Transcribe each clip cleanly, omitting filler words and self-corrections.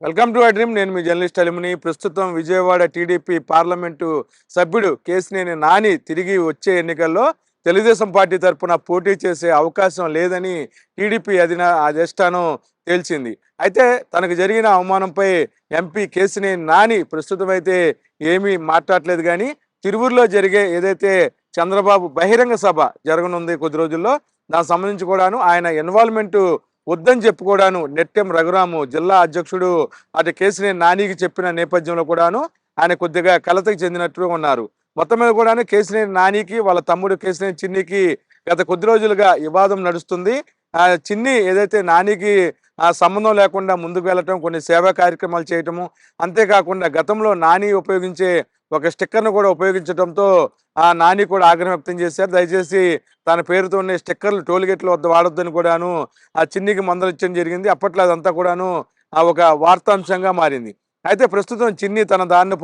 Welcome to I dream. నేను మీ journalist అలిముని. ప్రస్తుతం Vijayawada TDP parliament సభ్యుడు కేశినేని నాని తిరిగి వచ్చే ఎన్నికల్లో తెలుగుదేశం పార్టీ తరఫున పోటీ చేసే అవకాశం లేదని టీడీపీ అధిష్టానం తేల్చింది. అయితే తనకు జరిగిన అవమానంపై ఎంపీ కేశినేని నాని ప్రస్తుతం అయితే ఏమీ మాట్లాడలేదు. కానీ తిరువూరులో జరిగే ఏదైతే చంద్రబాబు బహిరంగ సభ జరగనుంది కొద్ది రోజుల్లో, దానికి సంబంధించి కూడాను ఆయన ఇన్వాల్వ్మెంట్ వద్దని చెప్పుకోవడాను నెట్టెం రఘురాము జిల్లా అధ్యక్షుడు అటు కేశినేని నానికి చెప్పిన నేపథ్యంలో కూడాను ఆయన కొద్దిగా కలతకు చెందినట్టు ఉన్నారు. మొత్తం మీద కూడాను కేశినేని నానికి వాళ్ళ తమ్ముడు కేశినేని చిన్నికి గత కొద్ది రోజులుగా వివాదం నడుస్తుంది. చిన్ని ఏదైతే నానికి సంబంధం లేకుండా ముందుకు వెళ్ళటం, కొన్ని సేవా కార్యక్రమాలు చేయటము, అంతేకాకుండా గతంలో నాని ఉపయోగించే ఒక స్టిక్కర్ను కూడా ఉపయోగించడంతో నాని కూడా ఆగ్రహం వ్యక్తం చేశారు. దయచేసి తన పేరుతో ఉన్న స్టిక్కర్లు టోల్గేట్ల వద్ద వాడొద్దని కూడాను చిన్నికి మందలించడం జరిగింది. అప్పట్లో అదంతా కూడాను ఒక వార్తాంశంగా మారింది. అయితే ప్రస్తుతం చిన్ని తన దారిని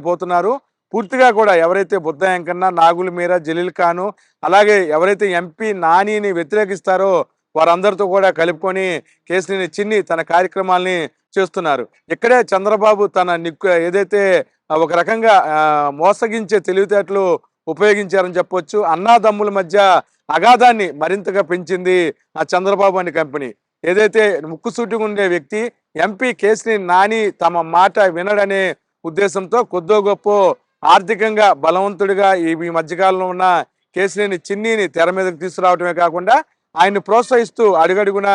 పోతున్నారు. పూర్తిగా కూడా ఎవరైతే బుద్ధ వెంకన్న, నాగుల మీర, జలీల్ ఖాను, అలాగే ఎవరైతే ఎంపీ నానిని వ్యతిరేకిస్తారో వారందరితో కూడా కలుపుకొని కేశినేని చిన్ని తన కార్యక్రమాల్ని చేస్తున్నారు. ఇక్కడే చంద్రబాబు తన ఏదైతే ఒక రకంగా మోసగించే తెలివితేటలు ఉపయోగించారని చెప్పొచ్చు. అన్నాదమ్ముల మధ్య అగాధాన్ని మరింతగా పెంచింది చంద్రబాబు అనే కంపెనీ. ఏదైతే ముక్కుసూటిగా ఉండే వ్యక్తి ఎంపీ కేశినేని నాని తమ మాట వినడనే ఉద్దేశంతో కొద్దో గొప్ప ఆర్థికంగా బలవంతుడిగా ఈ మధ్యకాలంలో ఉన్న కేశినేని చిన్నిని తెర మీదకి తీసుకురావటమే కాకుండా ఆయన్ని ప్రోత్సహిస్తూ అడుగడుగున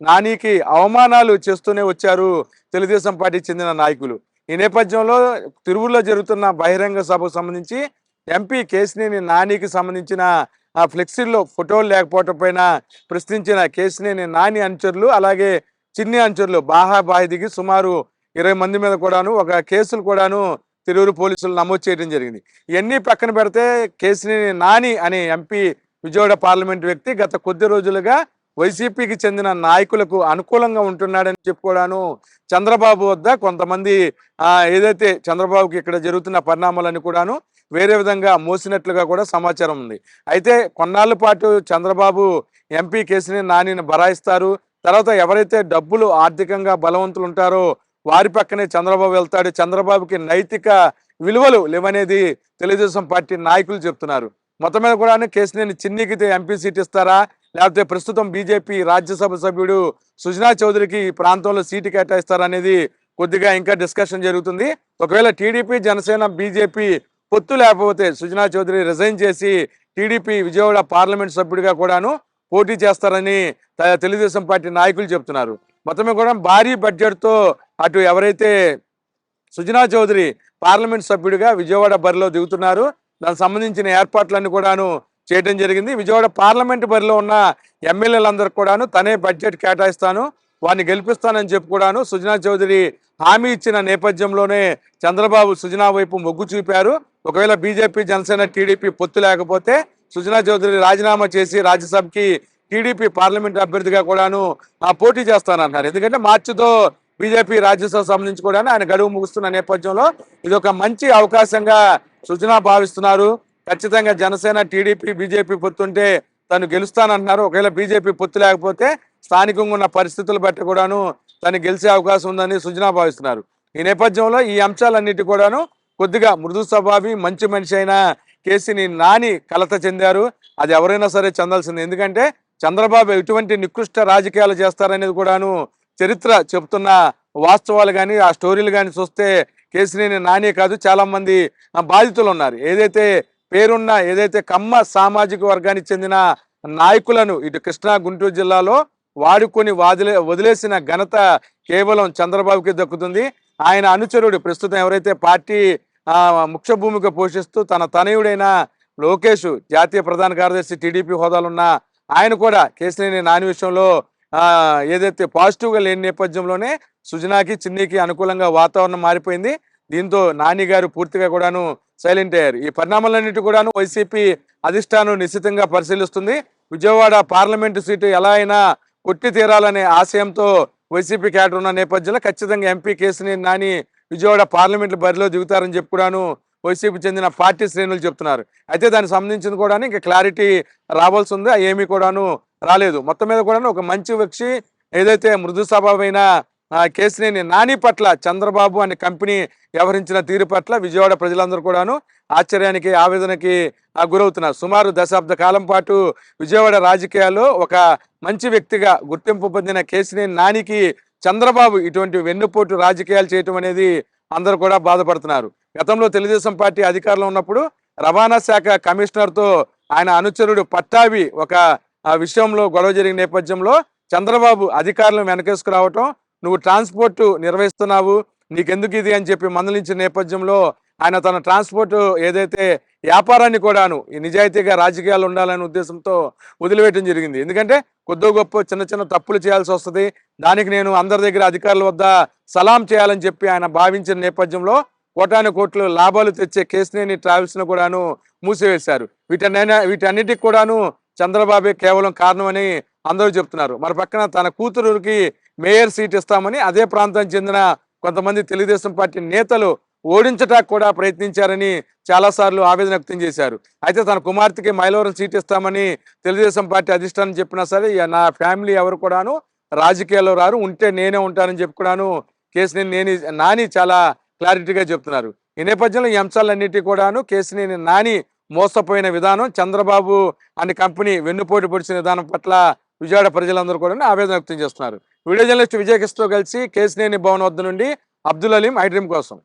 నానికి అవమానాలు చేస్తూనే వచ్చారు తెలుగుదేశం పార్టీకి చెందిన నాయకులు. ఈ నేపథ్యంలో తిరువురులో జరుగుతున్న బహిరంగ సభకు సంబంధించి ఎంపీ కేశినేని నానికి సంబంధించిన ఫ్లెక్సీల్లో ఫోటోలు లేకపోవటం పైన ప్రశ్నించిన కేశినేని నాని అనుచరులు, అలాగే చిన్ని అనుచరులు బాహాబాహి దిగి సుమారు 20 మంది మీద కూడాను ఒక కేసులు కూడాను తిరువురు పోలీసులు నమోదు చేయడం జరిగింది. ఇవన్నీ పక్కన పెడితే కేశినేని నాని అనే ఎంపీ విజయవాడ పార్లమెంట్ వ్యక్తి గత కొద్ది రోజులుగా వైసీపీకి చెందిన నాయకులకు అనుకూలంగా ఉంటున్నాడని చెప్పుకోవడాను చంద్రబాబు వద్ద కొంతమంది ఏదైతే చంద్రబాబుకి ఇక్కడ జరుగుతున్న పరిణామాలను కూడాను వేరే విధంగా మోసినట్లుగా కూడా సమాచారం ఉంది. అయితే కొన్నాళ్ళ పాటు చంద్రబాబు ఎంపీ కేశినేని నానిని బరాయిస్తారు. తర్వాత ఎవరైతే డబ్బులు ఆర్థికంగా బలవంతులు ఉంటారో వారి పక్కనే చంద్రబాబు వెళ్తాడు. చంద్రబాబుకి నైతిక విలువలు లేవనేది తెలుగుదేశం పార్టీ నాయకులు చెప్తున్నారు. మొత్తం మీద కూడా కేశినేని చిన్నికి ఎంపీ సీట్ ఇస్తారా, లేకపోతే ప్రస్తుతం బీజేపీ రాజ్యసభ సభ్యుడు సుజనా చౌదరికి ఈ ప్రాంతంలో సీటు కేటాయిస్తారనేది కొద్దిగా ఇంకా డిస్కషన్ జరుగుతుంది. ఒకవేళ టీడీపీ, జనసేన, బీజేపీ పొత్తు లేకపోతే సుజనా చౌదరి రిజైన్ చేసి టీడీపీ విజయవాడ పార్లమెంట్ సభ్యుడిగా కూడాను పోటీ చేస్తారని తెలుగుదేశం పార్టీ నాయకులు చెప్తున్నారు. మొత్తమే కూడా భారీ బడ్జెట్తో అటు ఎవరైతే సుజనా చౌదరి పార్లమెంట్ సభ్యుడిగా విజయవాడ బరిలో దిగుతున్నారు, దానికి సంబంధించిన ఏర్పాట్లన్నీ కూడాను చేయడం జరిగింది. విజయవాడ పార్లమెంట్ బరిలో ఉన్న ఎమ్మెల్యేలందరికీ కూడాను తనే బడ్జెట్ కేటాయిస్తాను, వారిని గెలిపిస్తానని చెప్పి కూడాను సుజనా చౌదరి హామీ ఇచ్చిన నేపథ్యంలోనే చంద్రబాబు సుజనా వైపు మొగ్గు చూపారు. ఒకవేళ బీజేపీ, జనసేన, టీడీపీ పొత్తు లేకపోతే సుజనా చౌదరి రాజీనామా చేసి రాజ్యసభకి టీడీపీ పార్లమెంట్ అభ్యర్థిగా కూడాను పోటీ చేస్తానన్నారు. ఎందుకంటే మార్చితో బీజేపీ రాజ్యసభ సంబంధించి కూడా ఆయన గడువు ముగుస్తున్న నేపథ్యంలో ఇది ఒక మంచి అవకాశంగా సుజనా భావిస్తున్నారు. ఖచ్చితంగా జనసేన, టీడీపీ, బీజేపీ పొత్తుంటే తను గెలుస్తానంటున్నారు. ఒకవేళ బీజేపీ పొత్తు లేకపోతే స్థానికంగా ఉన్న పరిస్థితులు బట్టి కూడాను తను గెలిచే అవకాశం ఉందని సుజనా భావిస్తున్నారు. ఈ నేపథ్యంలో ఈ అంశాలన్నిటి కూడాను కొద్దిగా మృదు స్వభావి మంచి మనిషి అయిన కేశినేని నాని కలత చెందారు. అది ఎవరైనా సరే చెందాల్సింది. ఎందుకంటే చంద్రబాబు ఎటువంటి నికృష్ట రాజకీయాలు చేస్తారనేది కూడాను చరిత్ర చెప్తున్న వాస్తవాలు కానీ ఆ స్టోరీలు కానీ చూస్తే కేశినేని నాని కాదు, చాలా మంది బాధితులు ఉన్నారు. ఏదైతే పేరున్న ఏదైతే కమ్మ సామాజిక వర్గానికి చెందిన నాయకులను ఇటు కృష్ణా, గుంటూరు జిల్లాలో వాడుకొని వదిలేసిన ఘనత కేవలం చంద్రబాబుకి దక్కుతుంది. ఆయన అనుచరుడు ప్రస్తుతం ఎవరైతే పార్టీ ముఖ్య భూమిక పోషిస్తూ తన తనయుడైన లోకేష్ జాతీయ ప్రధాన కార్యదర్శి టీడీపీ హోదాలున్న ఆయన కూడా కేశినేని నాని విషయంలో ఏదైతే పాజిటివ్గా లేని నేపథ్యంలోనే సుజనాకి, చిన్నికి అనుకూలంగా వాతావరణం మారిపోయింది. దీంతో నాని గారు పూర్తిగా కూడాను సైలెంట్ అయ్యారు. ఈ పరిణామాలన్నిటి కూడాను వైసీపీ అధిష్టానం నిశ్చితంగా పరిశీలిస్తుంది. విజయవాడ పార్లమెంటు సీటు ఎలా అయినా కొట్టి తీరాలనే ఆశయంతో వైసీపీ క్యాడర్ ఉన్న నేపథ్యంలో ఖచ్చితంగా ఎంపీ కేశినేని నాని విజయవాడ పార్లమెంట్ బరిలో దిగుతారని చెప్పి కూడాను వైసీపీ చెందిన పార్టీ శ్రేణులు చెప్తున్నారు. అయితే దానికి సంబంధించింది కూడా ఇంకా క్లారిటీ రావాల్సి ఉంది. ఏమీ కూడాను రాలేదు. మొత్తం మీద కూడా ఒక మంచి వ్యక్తి ఏదైతే మృదు స్వభావమైన కేశినేని నాని పట్ల చంద్రబాబు అనే కంపెనీ వ్యవహరించిన తీరు పట్ల విజయవాడ ప్రజలందరూ కూడాను ఆశ్చర్యానికి ఆవేదనకి గురవుతున్నారు. సుమారు దశాబ్ద కాలం పాటు విజయవాడ రాజకీయాల్లో ఒక మంచి వ్యక్తిగా గుర్తింపు పొందిన కేశినేని నానికి చంద్రబాబు ఇటువంటి వెన్నుపోటు రాజకీయాలు చేయటం అనేది అందరూ కూడా బాధపడుతున్నారు. గతంలో తెలుగుదేశం పార్టీ అధికారంలో ఉన్నప్పుడు రవాణా శాఖ కమిషనర్తో ఆయన అనుచరుడు పట్టాభి ఒక విషయంలో గొడవ జరిగిన నేపథ్యంలో చంద్రబాబు అధికారులను వెనకేసుకురావటం, నువ్వు ట్రాన్స్పోర్ట్ నిర్వహిస్తున్నావు, నీకెందుకు ఇది అని చెప్పి మందలించిన నేపథ్యంలో ఆయన తన ట్రాన్స్పోర్ట్ ఏదైతే వ్యాపారాన్ని కూడాను ఈ నిజాయితీగా రాజకీయాలు ఉండాలనే ఉద్దేశంతో వదిలివేయటం జరిగింది. ఎందుకంటే కొద్దో గొప్ప చిన్న చిన్న తప్పులు చేయాల్సి వస్తుంది, దానికి నేను అందరి దగ్గర అధికారుల వద్ద సలాం చేయాలని చెప్పి ఆయన భావించిన నేపథ్యంలో కోటాను కోట్లు లాభాలు తెచ్చే కేశినేని ట్రావెల్స్ను కూడాను మూసివేశారు. వీటన్నిటికి కూడాను చంద్రబాబే కేవలం కారణమని అందరూ చెప్తున్నారు. మరి పక్కన తన కూతురుకి మేయర్ సీట్ ఇస్తామని అదే ప్రాంతానికి చెందిన కొంతమంది తెలుగుదేశం పార్టీ నేతలు ఓడించడానికి కూడా ప్రయత్నించారని చాలాసార్లు ఆవేదన వ్యక్తం చేశారు. అయితే తన కుమార్తెకి మైలవరం సీట్ ఇస్తామని తెలుగుదేశం పార్టీ అధిష్టానం చెప్పినా సరే నా ఫ్యామిలీ ఎవరు కూడాను రాజకీయాల్లో రారు, ఉంటే నేనే ఉంటానని చెప్పి కూడాను కేశినేని నాని చాలా క్లారిటీగా చెప్తున్నారు. ఈ నేపథ్యంలో ఈ అంశాలన్నిటి కూడాను కేశినేని నాని మోసపోయిన విధానం, చంద్రబాబు అనే కంపెనీ వెన్నుపోటు పొడిచిన విధానం పట్ల విజయవాడ ప్రజలందరూ కూడా ఆవేదన వ్యక్తం చేస్తున్నారు. వీడియో జర్నలిస్ట్ విజయకృష్ణతో కలిసి కేశినేని భవన్ వద్ద నుండి అబ్దుల్ అలీం, ఐ డ్రీమ్ కోసం.